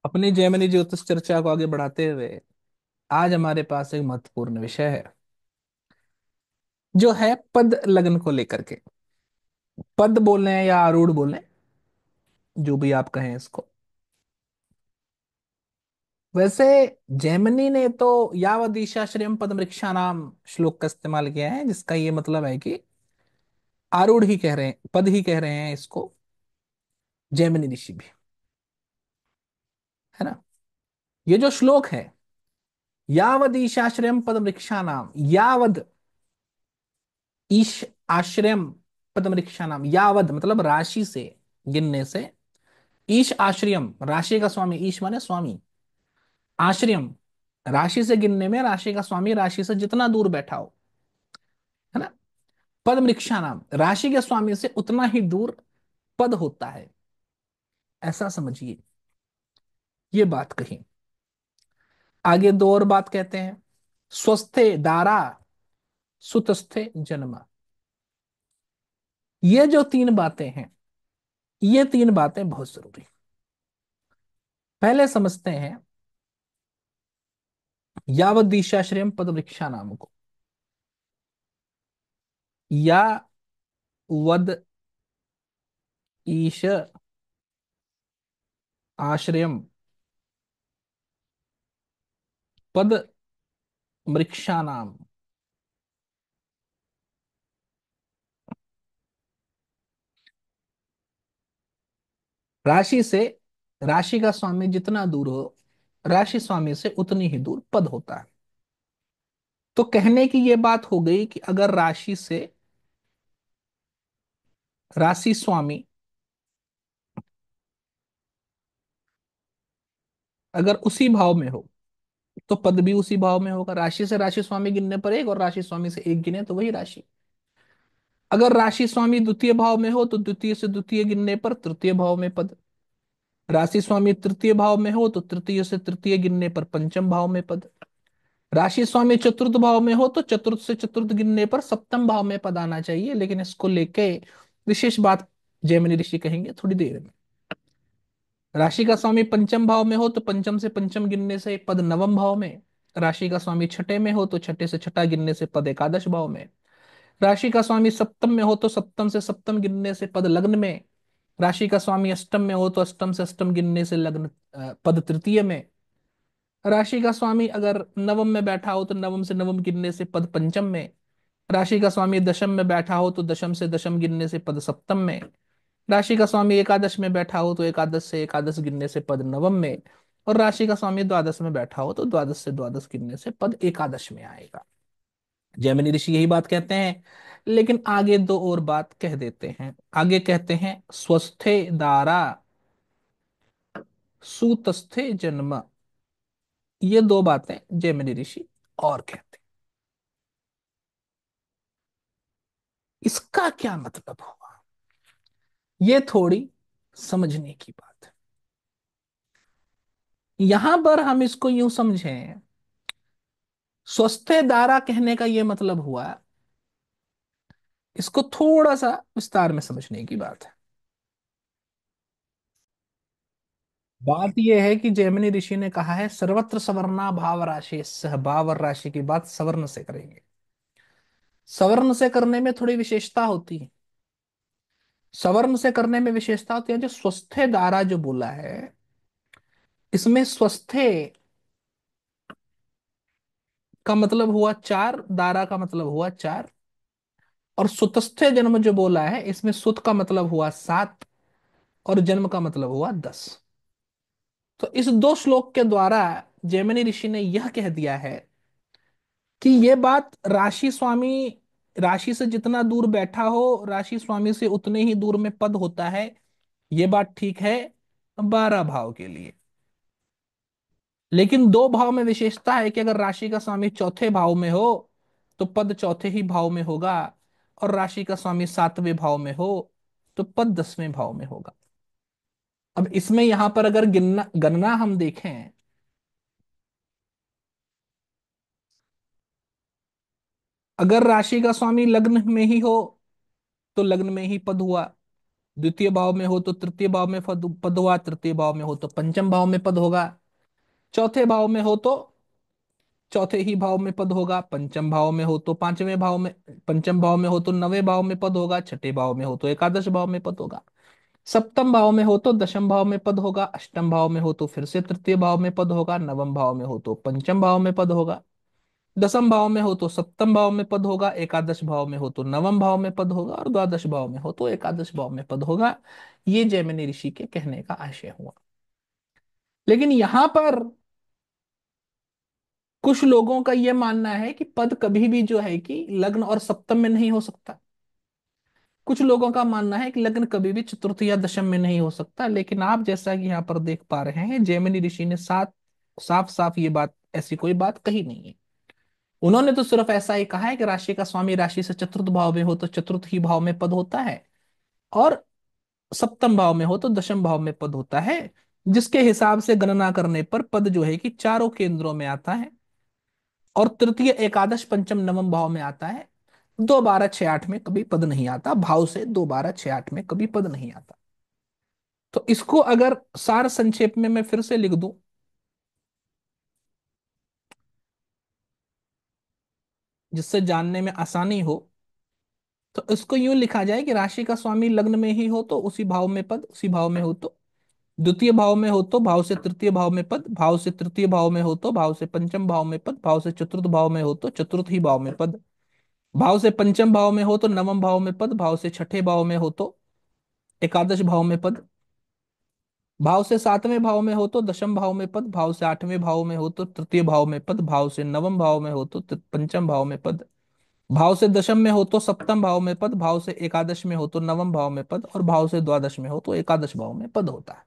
अपनी जेमिनी ज्योतिष चर्चा को आगे बढ़ाते हुए आज हमारे पास एक महत्वपूर्ण विषय है, जो है पद लग्न को लेकर के। पद बोलें या आरूढ़ बोलें, जो भी आप कहें इसको। वैसे जेमिनी ने तो यावदीशाश्रयम पदमृक्षा नाम श्लोक का इस्तेमाल किया है, जिसका ये मतलब है कि आरूढ़ ही कह रहे हैं, पद ही कह रहे हैं इसको जेमिनी ऋषि भी, है ना। ये जो श्लोक है, यावदीशाश्रयम पदमृक्षा नाम, यावद ईश आश्रयम पदमृक्षा नाम, यावद मतलब राशि से, गिनने से। ईश आश्रयम राशि का स्वामी, ईश माने स्वामी, आश्रयम राशि से गिनने में राशि का स्वामी राशि से जितना दूर बैठा हो, है ना। पद मृक्षा नाम राशि के स्वामी से उतना ही दूर पद होता है, ऐसा समझिए। ये बात कही। आगे दो और बात कहते हैं। स्वस्थे दारा सुतस्थे जन्म। ये जो तीन बातें हैं, ये तीन बातें बहुत जरूरी। पहले समझते हैं यावत दिशाश्रयम पद वृक्षा नाम को। या वद ईश आश्रयम पद मृक्षा नाम। राशि से राशि का स्वामी जितना दूर हो, राशि स्वामी से उतनी ही दूर पद होता है। तो कहने की ये बात हो गई कि अगर राशि से राशि स्वामी अगर उसी भाव में हो, तो पद भी उसी भाव में होगा। राशि से राशि स्वामी गिनने पर एक, और राशि स्वामी से एक गिने तो वही राशि। अगर राशि स्वामी द्वितीय भाव में हो, तो द्वितीय से द्वितीय गिनने पर तृतीय भाव में पद। राशि स्वामी तृतीय भाव में हो, तो तृतीय से तृतीय गिनने पर पंचम भाव में पद। राशि स्वामी चतुर्थ भाव में हो, तो चतुर्थ से चतुर्थ गिनने पर सप्तम भाव में पद आना चाहिए। लेकिन इसको लेके विशेष बात जैमिनी ऋषि कहेंगे थोड़ी देर में। राशि का स्वामी पंचम भाव में हो, तो पंचम से पंचम गिनने से पद नवम भाव में। राशि का स्वामी छठे में हो, तो छठे से छठा गिनने से पद एकादश भाव में। राशि का स्वामी सप्तम में हो, तो सप्तम से सप्तम गिनने से पद लग्न में। राशि का स्वामी अष्टम में हो, तो अष्टम से अष्टम गिनने से लग्न पद तृतीय में। राशि का स्वामी अगर नवम में बैठा हो, तो नवम से नवम गिनने से पद पंचम में। राशि का स्वामी दशम में बैठा हो, तो दशम से दशम गिनने से पद सप्तम में। राशि का स्वामी एकादश में बैठा हो, तो एकादश से एकादश गिनने से पद नवम में। और राशि का स्वामी द्वादश में बैठा हो, तो द्वादश से द्वादश गिनने से पद एकादश में आएगा। जैमिनी ऋषि यही बात कहते हैं। लेकिन आगे दो और बात कह देते हैं। आगे कहते हैं स्वस्थे दारा सुतस्थे जन्म। ये दो बातें जैमिनी ऋषि और कहते हैं। इसका क्या मतलब हुआ, ये थोड़ी समझने की बात है। यहां पर हम इसको यूं समझें, स्वस्थ दारा कहने का ये मतलब हुआ, इसको थोड़ा सा विस्तार में समझने की बात है। बात यह है कि जैमिनी ऋषि ने कहा है सर्वत्र सवर्णा भाव राशि सह, भावर राशि की बात सवर्ण से करेंगे। सवर्ण से करने में थोड़ी विशेषता होती है। सवर्ण से करने में विशेषता होती है। जो स्वस्थे दारा जो बोला है, इसमें स्वस्थे का मतलब हुआ चार, दारा का मतलब हुआ चार। और सुतस्थे जन्म जो बोला है, इसमें सुत का मतलब हुआ सात, और जन्म का मतलब हुआ 10। तो इस दो श्लोक के द्वारा जैमिनी ऋषि ने यह कह दिया है कि ये बात राशि स्वामी राशि से जितना दूर बैठा हो, राशि स्वामी से उतने ही दूर में पद होता है। ये बात ठीक है 12 भाव के लिए। लेकिन दो भाव में विशेषता है कि अगर राशि का स्वामी चौथे भाव में हो, तो पद चौथे ही भाव में होगा। और राशि का स्वामी सातवें भाव में हो, तो पद 10वें भाव में होगा। अब इसमें यहां पर अगर गिनना गणना हम देखें, अगर राशि का स्वामी लग्न में ही हो, तो लग्न में ही पद हुआ। द्वितीय भाव में हो तो तृतीय भाव में पद पद हुआ, तृतीय भाव में हो तो पंचम भाव में पद होगा, चौथे भाव में हो तो चौथे ही भाव में पद होगा, पंचम भाव में हो तो पांचवें भाव में, पंचम भाव में हो तो नवे भाव में पद होगा, छठे भाव में हो तो एकादश भाव में पद होगा, सप्तम भाव में हो तो दशम भाव में पद होगा, अष्टम भाव में हो तो फिर से तृतीय भाव में पद होगा, नवम भाव में हो तो पंचम भाव में पद होगा, दसम भाव में हो तो सप्तम भाव में पद होगा, एकादश भाव में हो तो नवम भाव में पद होगा, और द्वादश भाव में हो तो एकादश भाव में पद होगा। ये जैमिनी ऋषि के कहने का आशय हुआ। लेकिन यहां पर कुछ लोगों का यह मानना है कि पद कभी भी जो है कि लग्न और सप्तम में नहीं हो सकता। कुछ लोगों का मानना है कि लग्न कभी भी चतुर्थ या दशम में नहीं हो सकता। लेकिन आप जैसा कि यहाँ पर देख पा रहे हैं, जैमिनी ऋषि ने साफ साफ ये बात, ऐसी कोई बात कही नहीं है। उन्होंने तो सिर्फ ऐसा ही कहा है कि राशि का स्वामी राशि से चतुर्थ भाव में हो तो चतुर्थ ही भाव में पद होता है, और सप्तम भाव में हो तो दशम भाव में पद होता है, जिसके हिसाब से गणना करने पर पद जो है कि चारों केंद्रों में आता है, और तृतीय एकादश पंचम नवम भाव में आता है। 2 12 6 8 में कभी पद नहीं आता, भाव से 2 12 6 8 में कभी पद नहीं आता। तो इसको अगर सार संक्षेप में मैं फिर से लिख दूं, जिससे जानने में आसानी हो, तो इसको यूं लिखा जाए कि राशि का स्वामी लग्न में ही हो तो उसी भाव में पद, उसी भाव में हो तो द्वितीय भाव में हो तो भाव से तृतीय भाव में पद, भाव से तृतीय भाव में हो तो भाव से पंचम भाव में पद, भाव से चतुर्थ भाव में हो तो चतुर्थ ही भाव में पद, भाव से पंचम भाव में हो तो नवम भाव में पद, भाव से छठे भाव में हो तो एकादश भाव में पद, भाव से सातवें भाव में हो तो दशम भाव में पद, भाव से आठवें भाव में हो तो तृतीय भाव में पद, भाव से नवम भाव में हो तो पंचम भाव में पद, भाव से दशम में हो तो सप्तम भाव में पद, भाव से एकादश में हो तो नवम भाव में पद, और भाव से द्वादश में हो तो एकादश भाव में पद होता है।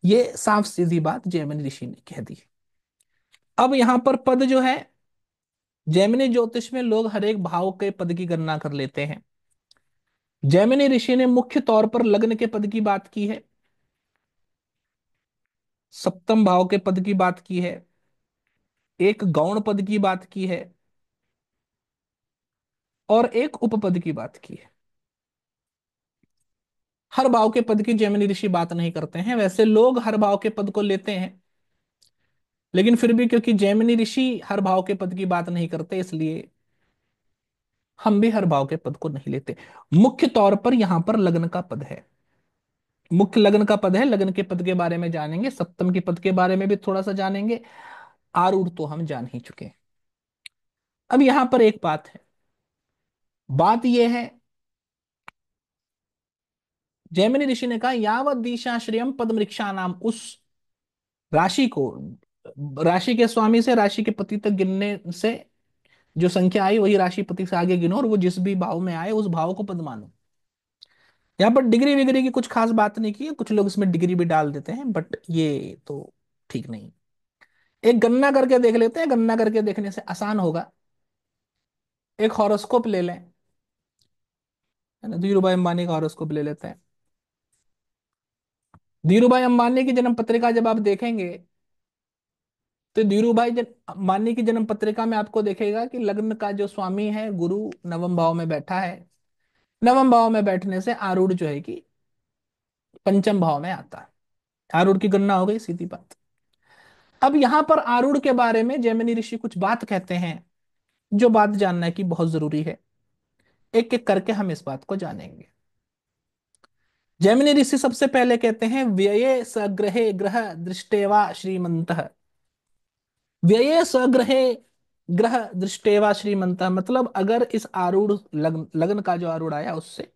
ये साफ सीधी बात जैमिनी ऋषि ने कह दी। अब यहां पर पद जो है, जैमिनी ज्योतिष में लोग हर एक भाव के पद की गणना कर लेते हैं। जैमिनी ऋषि ने मुख्य तौर पर लग्न के पद की बात की है, सप्तम भाव के पद की बात की है, एक गौण पद की बात की है, और एक उपपद की बात की है। हर भाव के पद की जैमिनी ऋषि बात नहीं करते हैं। वैसे लोग हर भाव के पद को लेते हैं, लेकिन फिर भी क्योंकि जैमिनी ऋषि हर भाव के पद की बात नहीं करते, इसलिए हम भी हर भाव के पद को नहीं लेते। मुख्य तौर पर यहां पर लग्न का पद है, मुख्य लग्न का पद है। लग्न के पद के बारे में जानेंगे, सप्तम के पद के बारे में भी थोड़ा सा जानेंगे, आरूढ़ तो हम जान ही चुके हैं। अब यहां पर एक बात है, बात यह है, जैमिनी ऋषि ने कहा यावत दिशाश्रयम पदमृक्षा नाम, उस राशि को, राशि के स्वामी से राशि के पति तक गिनने से जो संख्या आई वही राशि पति से आगे गिनो, और वो जिस भी भाव में आए उस भाव को पद मानो। यहाँ पर डिग्री विग्री की कुछ खास बात नहीं की है, कुछ लोग इसमें डिग्री भी डाल देते हैं, बट ये तो ठीक नहीं। एक गणना करके देख लेते हैं, गणना करके देखने से आसान होगा। एक हॉरोस्कोप ले लें, है ना, धीरू भाई अंबानी का हॉरोस्कोप ले लेते हैं। धीरू भाई अंबानी की जन्म पत्रिका जब आप देखेंगे, तो धीरू भाई अंबानी की जन्म पत्रिका में आपको देखेगा कि लग्न का जो स्वामी है गुरु नवम भाव में बैठा है। नवम भाव में बैठने से आरूढ़ जो है कि पंचम भाव में आता है। आरूढ़ की गणना हो गई, सीधी बात। अब यहां पर आरूढ़ के बारे में जैमिनी ऋषि कुछ बात कहते हैं, जो बात जानना की बहुत जरूरी है। एक एक करके हम इस बात को जानेंगे। जैमिनी ऋषि सबसे पहले कहते हैं व्यये सग्रहे ग्रह दृष्टेवा श्रीमंत। व्यये सग्रहे ग्रह दृष्टेवा श्रीमंत मतलब अगर इस आरूढ़ लग्न लग्न का जो आरूढ़ आया उससे,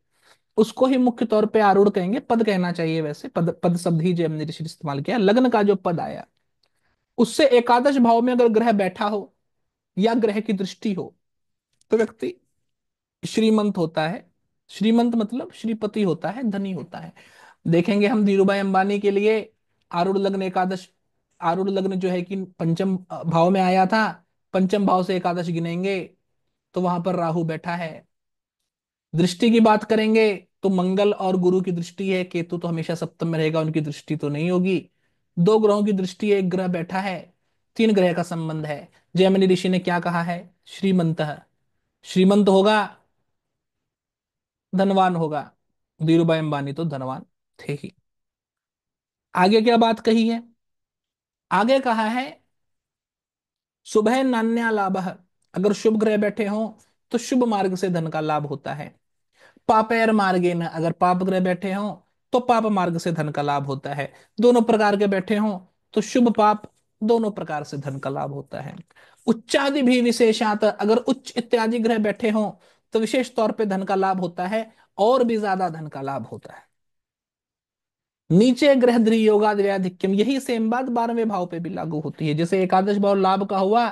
उसको ही मुख्य तौर पे आरूढ़ कहेंगे, पद कहना चाहिए। वैसे पद पद शब्द ही जैमिनी ऋषि ने इस्तेमाल किया। लग्न का जो पद आया उससे एकादश भाव में अगर ग्रह बैठा हो या ग्रह की दृष्टि हो, तो व्यक्ति श्रीमंत होता है। श्रीमंत मतलब श्रीपति होता है, धनी होता है। देखेंगे हम धीरूभाई अंबानी के लिए आरूढ़ लग्न एकादश, आरूढ़ लग्न जो है कि पंचम भाव में आया था, पंचम भाव से एकादश गिनेंगे तो वहां पर राहु बैठा है। दृष्टि की बात करेंगे तो मंगल और गुरु की दृष्टि है, केतु तो हमेशा सप्तम में रहेगा, उनकी दृष्टि तो नहीं होगी। दो ग्रहों की दृष्टि है, एक ग्रह बैठा है, तीन ग्रह का संबंध है। जैमिनी ऋषि ने क्या कहा है, श्रीमंत। श्रीमंत होगा, धनवान होगा। धीरू भाई अंबानी तो धनवान थे ही। आगे क्या बात कही है? आगे कहा है शुभे नान्या लाभ, अगर शुभ ग्रह बैठे हों तो शुभ मार्ग से धन का लाभ होता है। पापेर मार्गे न, अगर पाप ग्रह बैठे हों तो पाप मार्ग से धन का लाभ होता है। दोनों प्रकार के बैठे हों तो शुभ पाप दोनों प्रकार से धन का लाभ होता है। उच्चादि भी विशेषात, अगर उच्च इत्यादि ग्रह बैठे हों तो विशेष तौर पे धन का लाभ होता है, और भी ज्यादा धन का लाभ होता है। नीचे ग्रह योगाद व्यधिक्यम, यही सेम बात 12वें भाव पे भी लागू होती है। जैसे एकादश भाव लाभ का हुआ,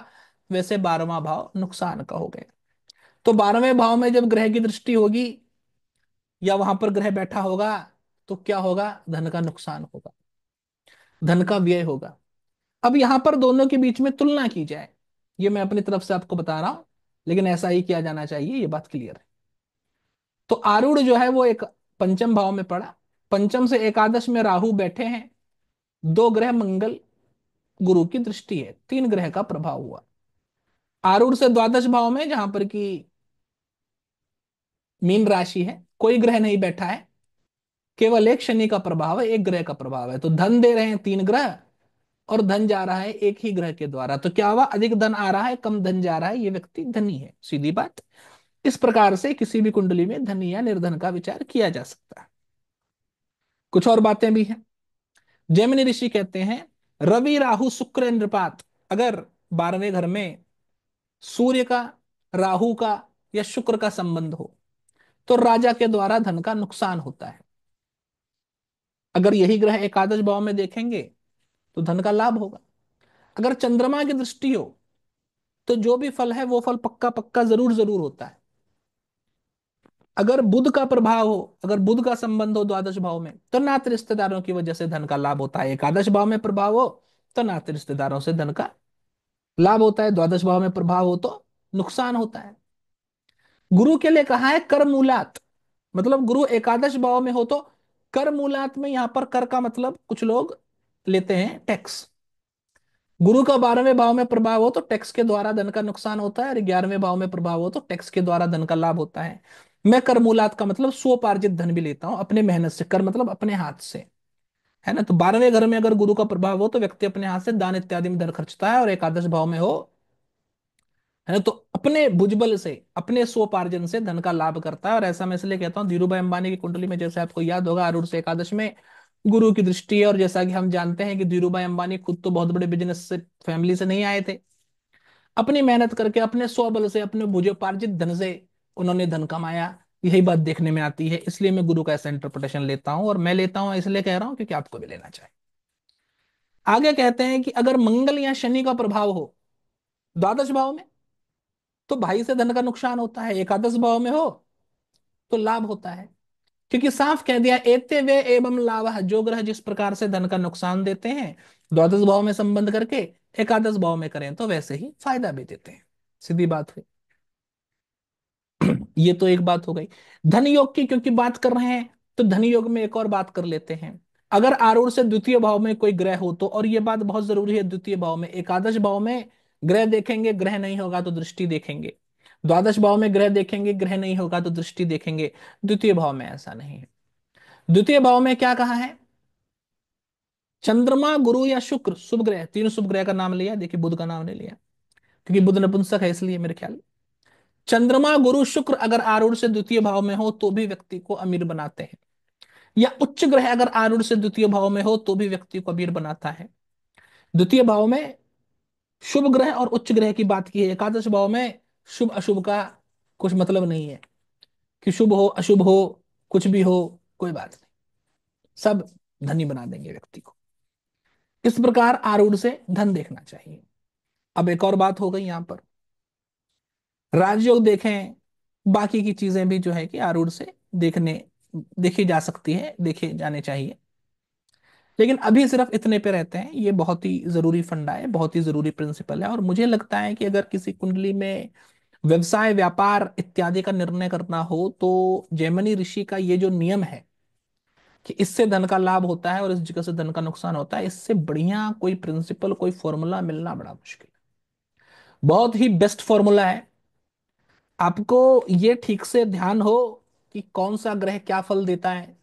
वैसे 12वां भाव नुकसान का हो गया। तो 12वें भाव में जब ग्रह की दृष्टि होगी या वहां पर ग्रह बैठा होगा तो क्या होगा? धन का नुकसान होगा, धन का व्यय होगा। अब यहां पर दोनों के बीच में तुलना की जाए, ये मैं अपनी तरफ से आपको बता रहा हूं, लेकिन ऐसा ही किया जाना चाहिए, ये बात क्लियर है। तो आरूढ़ जो है वो एक पंचम भाव में पड़ा, पंचम से एकादश में राहु बैठे हैं, दो ग्रह मंगल गुरु की दृष्टि है, तीन ग्रह का प्रभाव हुआ। आरूढ़ से द्वादश भाव में जहां पर कि मीन राशि है, कोई ग्रह नहीं बैठा है, केवल एक शनि का प्रभाव है, एक ग्रह का प्रभाव है। तो धन दे रहे हैं तीन ग्रह, और धन जा रहा है एक ही ग्रह के द्वारा, तो क्या हुआ? अधिक धन आ रहा है, कम धन जा रहा है, ये व्यक्ति धनी है, सीधी बात। इस प्रकार से किसी भी कुंडली में धनी या निर्धन का विचार किया जा सकता है। कुछ और बातें भी हैं। जैमिनी ऋषि कहते हैं रवि राहु शुक्र नृपात, अगर 12वें घर में सूर्य का, राहु का या शुक्र का संबंध हो तो राजा के द्वारा धन का नुकसान होता है। अगर यही ग्रह एकादश भाव में देखेंगे तो धन का लाभ होगा। अगर चंद्रमा की दृष्टि हो तो जो भी फल है वो फल पक्का पक्का जरूर जरूर होता है। अगर बुध का प्रभाव हो, अगर बुध का संबंध हो द्वादश भाव में, तो नाते रिश्तेदारों की वजह से धन का लाभ होता है। एकादश भाव में प्रभाव हो तो नाते रिश्तेदारों से धन का लाभ होता है, द्वादश भाव में प्रभाव हो तो नुकसान होता है। गुरु के लिए कहा है कर मूलात, मतलब गुरु एकादश भाव में हो तो कर मूलात में, यहां पर कर का मतलब कुछ लोग लेते हैं टैक्स। गुरु का 12वें भाव में प्रभाव हो तो टैक्स के द्वारा धन का नुकसान होता है, और 11वें भाव में प्रभाव हो तो टैक्स के द्वारा धन का लाभ होता है। मैं कर मूलात का मतलब स्वपार्जित धन भी लेता हूं, अपने मेहनत से, कर मतलब अपने हाथ से, है ना। तो 12वें घर में अगर गुरु का प्रभाव हो तो व्यक्ति अपने हाथ से दान इत्यादि में धन खर्चता है, और एकादश भाव में हो, है ना, तो अपने भुजबल से, अपने स्वपार्जन से धन का लाभ करता है। और ऐसा मैं इसलिए कहता हूँ, धीरू भाई अंबानी की कुंडली में जैसे आपको याद होगा आरूढ़ से एकादश में गुरु की दृष्टि है, और जैसा कि हम जानते हैं कि धीरू भाई अंबानी खुद तो बहुत बड़े बिजनेस से, फैमिली से नहीं आए थे, अपनी मेहनत करके अपने स्वबल से, अपने भुजोपार्जित धन से उन्होंने धन कमाया। यही बात देखने में आती है, इसलिए मैं गुरु का ऐसा इंटरप्रिटेशन लेता हूं, और मैं लेता हूं इसलिए कह रहा हूं क्योंकि आपको भी लेना चाहिए। आगे कहते हैं कि अगर मंगल या शनि का प्रभाव हो द्वादश भाव में तो भाई से धन का नुकसान होता है, एकादश भाव में हो तो लाभ होता है। क्योंकि साफ कह दिया एते वे एवं लाभ, जो ग्रह जिस प्रकार से धन का नुकसान देते हैं द्वादश भाव में संबंध करके, एकादश भाव में करें तो वैसे ही फायदा भी देते हैं, सीधी बात हुई। ये तो एक बात हो गई धन योग की, क्योंकि बात कर रहे हैं तो धन योग में एक और बात कर लेते हैं। अगर आरूढ़ से द्वितीय भाव में कोई ग्रह हो तो, और ये बात बहुत जरूरी है, द्वितीय भाव में, एकादश भाव में ग्रह देखेंगे, ग्रह नहीं होगा तो दृष्टि देखेंगे। द्वादश भाव में ग्रह देखेंगे, ग्रह नहीं होगा तो दृष्टि देखेंगे। द्वितीय भाव में ऐसा नहीं है। द्वितीय भाव में क्या कहा है? चंद्रमा गुरु या शुक्र, शुभ ग्रह, तीन शुभ ग्रह का नाम लिया, देखिए बुध का नाम नहीं लिया क्योंकि बुध नपुंसक है, इसलिए मेरे ख्याल। चंद्रमा गुरु शुक्र अगर आरूढ़ से द्वितीय भाव में हो तो भी व्यक्ति को अमीर बनाते हैं, या उच्च ग्रह अगर आरूढ़ से द्वितीय भाव में हो तो भी व्यक्ति को अमीर बनाता है। द्वितीय भाव में शुभ ग्रह और उच्च ग्रह की बात की है, एकादश भाव में शुभ अशुभ का कुछ मतलब नहीं है, कि शुभ हो अशुभ हो कुछ भी हो, कोई बात नहीं, सब धनी बना देंगे व्यक्ति को। इस प्रकार आरूढ़ से धन देखना चाहिए। अब एक और बात हो गई यहां पर, राजयोग देखें, बाकी की चीजें भी जो है कि आरूढ़ से देखने, देखी जा सकती है, देखे जाने चाहिए। लेकिन अभी सिर्फ इतने पे रहते हैं, ये बहुत ही जरूरी फंडा है, बहुत ही जरूरी प्रिंसिपल है। और मुझे लगता है कि अगर किसी कुंडली में व्यवसाय व्यापार इत्यादि का निर्णय करना हो तो जैमिनी ऋषि का ये जो नियम है कि इससे धन का लाभ होता है और इस जगह से धन का नुकसान होता है, इससे बढ़िया कोई प्रिंसिपल, कोई फॉर्मूला मिलना बड़ा मुश्किल है। बहुत ही बेस्ट फॉर्मूला है। आपको ये ठीक से ध्यान हो कि कौन सा ग्रह क्या फल देता है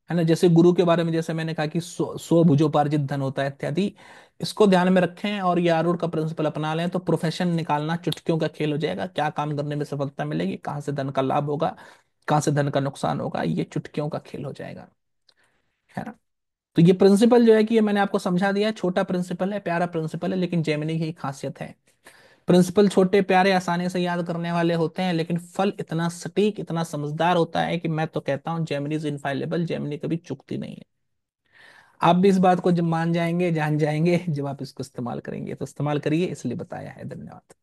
ना। जैसे गुरु के बारे में जैसे मैंने कहा कि सो भुजोपार्जित धन होता है इत्यादि, इसको ध्यान में रखें और ये आरूढ़ का प्रिंसिपल अपना लें तो प्रोफेशन निकालना चुटकियों का खेल हो जाएगा। क्या काम करने में सफलता मिलेगी, कहाँ से धन का लाभ होगा, कहाँ से धन का नुकसान होगा, ये चुटकियों का खेल हो जाएगा, है ना। तो ये प्रिंसिपल जो है कि ये मैंने आपको समझा दिया है, छोटा प्रिंसिपल है, प्यारा प्रिंसिपल है, लेकिन जेमिनी की एक खासियत है, प्रिंसिपल छोटे प्यारे आसानी से याद करने वाले होते हैं, लेकिन फल इतना सटीक, इतना समझदार होता है कि मैं तो कहता हूं जेमिनी इज इनफाइलेबल, जेमिनी कभी चुकती नहीं है। आप भी इस बात को जब मान जाएंगे, जान जाएंगे, जब आप इसको इस्तेमाल करेंगे, तो इस्तेमाल करिए, इसलिए बताया है। धन्यवाद।